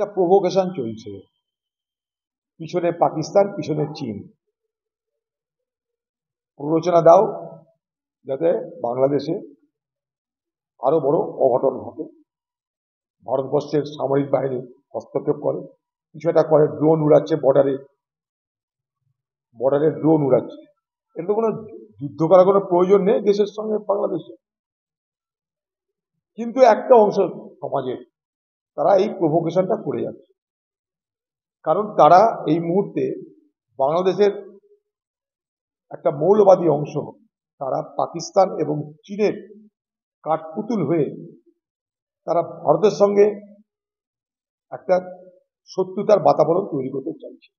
একটা প্রভোকেশন চলছে, পিছনে পাকিস্তান, পিছনে চীন। প্ররোচনা দাও যাতে বাংলাদেশে আরো বড় অঘটন ঘটে, ভারতবর্ষের সামরিক বাহিনী হস্তক্ষেপ করে, কিছু একটা করে, ড্রোন উড়াচ্ছে, বর্ডারে ড্রোন উড়াচ্ছে। এটা তো কোনো যুদ্ধ করার কোনো প্রয়োজন নেই দেশের সঙ্গে বাংলাদেশে, কিন্তু একটা অংশ সমাজের তারা এই প্রভোকেশনটা করে যাচ্ছে, কারণ তারা এই মুহূর্তে বাংলাদেশের একটা মৌলবাদী অংশ, তারা পাকিস্তান এবং চীনের কাঠপুতুল হয়ে তারা ভারতের সঙ্গে একটা শত্রুতার বাতাবরণ তৈরি করতে চাইছে।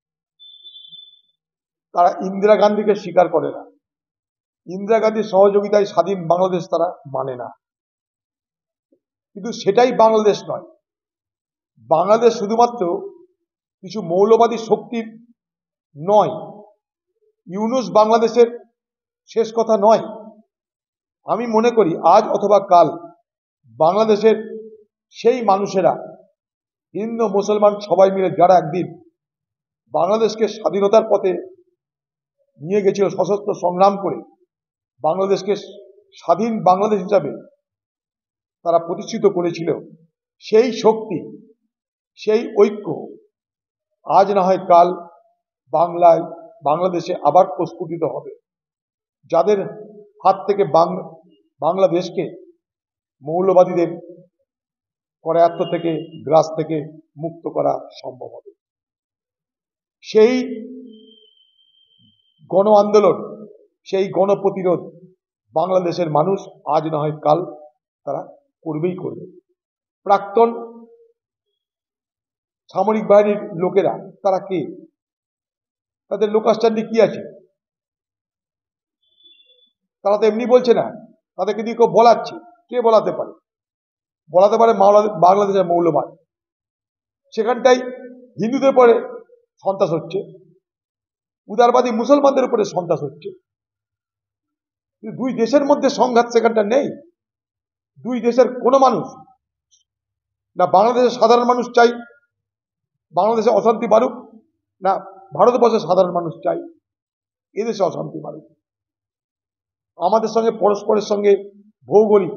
তারা ইন্দিরা গান্ধীকে স্বীকার করে না, ইন্দিরা গান্ধীর সহযোগিতায় স্বাধীন বাংলাদেশ তারা মানে না, কিন্তু সেটাই বাংলাদেশ নয়। বাংলাদেশ শুধুমাত্র কিছু মৌলবাদী শক্তির নয়, ইউনূস বাংলাদেশের শেষ কথা নয়। আমি মনে করি আজ অথবা কাল বাংলাদেশের সেই মানুষেরা, হিন্দু মুসলমান সবাই মিলে, যারা একদিন বাংলাদেশকে স্বাধীনতার পথে নিয়ে গেছিল সশস্ত্র সংগ্রাম করে, বাংলাদেশকে স্বাধীন বাংলাদেশ হিসাবে তারা প্রতিষ্ঠিত করেছিল, সেই শক্তি, সেই ঐক্য আজ না হয় কাল বাংলাদেশে আবার প্রস্ফুটিত হবে, যাদের হাত থেকে বাংলাদেশকে মৌলবাদীদের করায়ত্ত থেকে, গ্রাস থেকে মুক্ত করা সম্ভব হবে। সেই গণ আন্দোলন, সেই গণপ্রতিরোধ বাংলাদেশের মানুষ আজ না হয় কাল তারা করবেই করবে। প্রাক্তন সামরিক বাহিনীর লোকেরা তারা কে? তাদের লোকাস্ট্যান্ডে কি আছে? তারা তো এমনি বলছে না, তাদেরকে দিয়ে কেউ বলাচ্ছে। কে বলাতে পারে? বলাতে পারে বাংলাদেশের মৌলবাদ। সেখানটাই হিন্দুদের পরে সন্ত্রাস হচ্ছে, উদারবাদী মুসলমানদের উপরে সন্ত্রাস হচ্ছে। দুই দেশের মধ্যে সংঘাত সেখানটা নেই। দুই দেশের কোনো মানুষ না, বাংলাদেশের সাধারণ মানুষ চাই বাংলাদেশে অশান্তি বাড়ুক, না ভারতবর্ষের সাধারণ মানুষ চাই এদেশে অশান্তি বাড়ুক। আমাদের সঙ্গে পরস্পরের সঙ্গে ভৌগোলিক,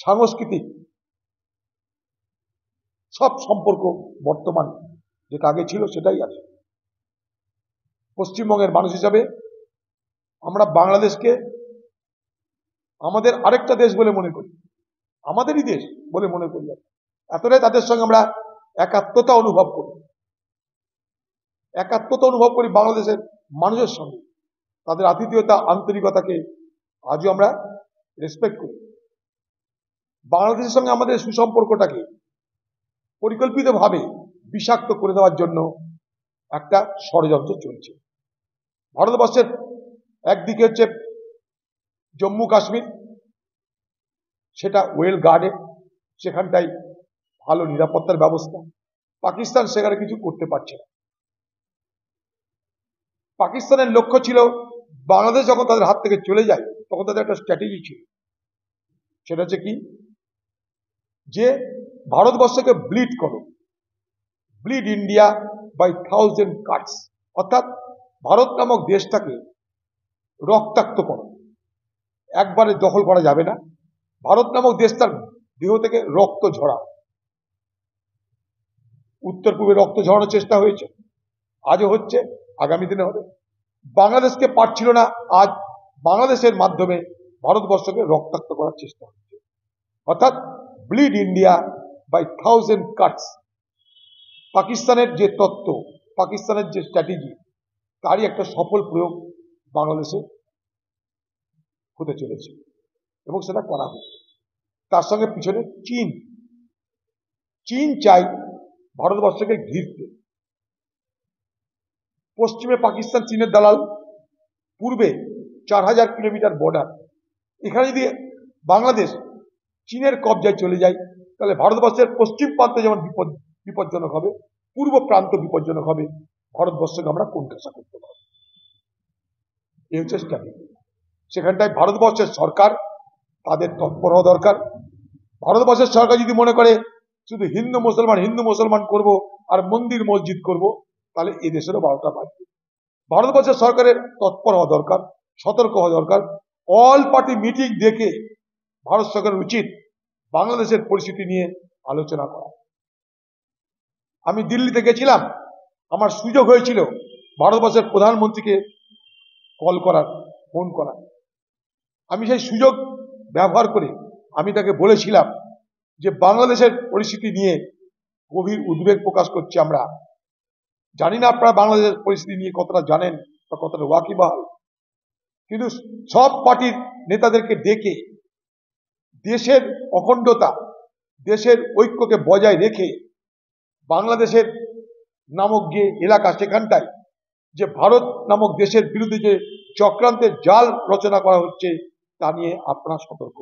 সাংস্কৃতিক সব সম্পর্ক বর্তমান যেটা আগে ছিল সেটাই আছে। পশ্চিমবঙ্গের মানুষ হিসাবে আমরা বাংলাদেশকে আমাদের আরেকটা দেশ বলে মনে করি, আমাদেরই দেশ বলে মনে করি। এতটাই তাদের সঙ্গে আমরা একাত্মতা অনুভব করি বাংলাদেশের মানুষের সঙ্গে। তাদের আতিথেয়তা, আন্তরিকতাকে আজও আমরা রেসপেক্ট করি। বাংলাদেশের সঙ্গে আমাদের সুসম্পর্কটাকে পরিকল্পিতভাবে বিষাক্ত করে দেওয়ার জন্য একটা ষড়যন্ত্র চলছে। ভারতবর্ষের একদিকে হচ্ছে জম্মু কাশ্মীর, সেটা ওয়েল গার্ডেড, সেখানটাই ভালো নিরাপত্তার ব্যবস্থা। পাকিস্তান সেখানে কিছু করতে পারছে না। পাকিস্তানের লক্ষ্য ছিল বাংলাদেশ যখন তাদের হাত থেকে চলে যায় তখন তাদের একটা স্ট্র্যাটেজি ছিল, সেটা হচ্ছে কি, যে ভারতবর্ষকে ব্লিড করো, ব্লিড ইন্ডিয়া বাই 1000 কাটস, অর্থাৎ ভারত নামক দেশটাকে রক্তাক্ত করো। একবারে দখল করা যাবে না, ভারত নামক দেশটার দেহ থেকে রক্ত ঝরা। উত্তর পূর্বে রক্ত ঝরানোর চেষ্টা হয়েছে, আজও হচ্ছে, আগামী দিনে হবে। বাংলাদেশকে পারছিল না, আজ বাংলাদেশের মাধ্যমে ভারতবর্ষকে রক্তাক্ত করার চেষ্টা হচ্ছে, অর্থাৎ ব্লিড ইন্ডিয়া বাই 1000 কাটস। পাকিস্তানের যে তত্ত্ব, পাকিস্তানের যে স্ট্র্যাটেজি, তারই একটা সফল প্রয়োগ বাংলাদেশে হতে চলেছে এবং সেটা করা হচ্ছে। তার সঙ্গে পিছনে চীন চাই ভারতবর্ষকে ঘিরতে। পশ্চিমে পাকিস্তান চীনের দালাল, পূর্বে 4000 কিলোমিটার বর্ডার। এখানে যদি বাংলাদেশ চীনের কবজায় চলে যায় তাহলে ভারতবর্ষের পশ্চিম প্রান্ত যেমন বিপজ্জনক হবে, পূর্ব প্রান্ত বিপজ্জনক হবে। ভারতবর্ষকে আমরা কোণঠাসা করতে পারব, এই হচ্ছে স্ট্র্যাটেজি। সেখানটায় ভারতবর্ষের সরকার তাদের তৎপর হওয়া দরকার। ভারতবর্ষের সরকার যদি মনে করে শুধু হিন্দু মুসলমান করব, আর মন্দির মসজিদ করব, তাহলে এই দেশেরও 12টা বাজবে। ভারতবর্ষের সরকারের তৎপর হওয়া দরকার, সতর্ক হওয়া দরকার। অল পার্টি মিটিং ডেকে ভারত সরকারের উচিত বাংলাদেশের পরিস্থিতি নিয়ে আলোচনা করা। আমি দিল্লিতে গেছিলাম, আমার সুযোগ হয়েছিল ভারতবর্ষের প্রধানমন্ত্রীকে কল করার, ফোন করার। আমি সেই সুযোগ ব্যবহার করে আমি তাকে বলেছিলাম যে বাংলাদেশের পরিস্থিতি নিয়ে গভীর উদ্বেগ প্রকাশ করছি আমরা। জানি না আপনারা বাংলাদেশের পরিস্থিতি নিয়ে কতটা জানেন বা কতটা ওয়াকিবহাল, কিন্তু সব পার্টির নেতাদেরকে ডেকে দেশের অখণ্ডতা, দেশের ঐক্যকে বজায় রেখে বাংলাদেশের নামক যে এলাকা, সেখানটায় যে ভারত নামক দেশের বিরুদ্ধে যে চক্রান্তের জাল রচনা করা হচ্ছে, তা নিয়ে আপনারা সতর্ক।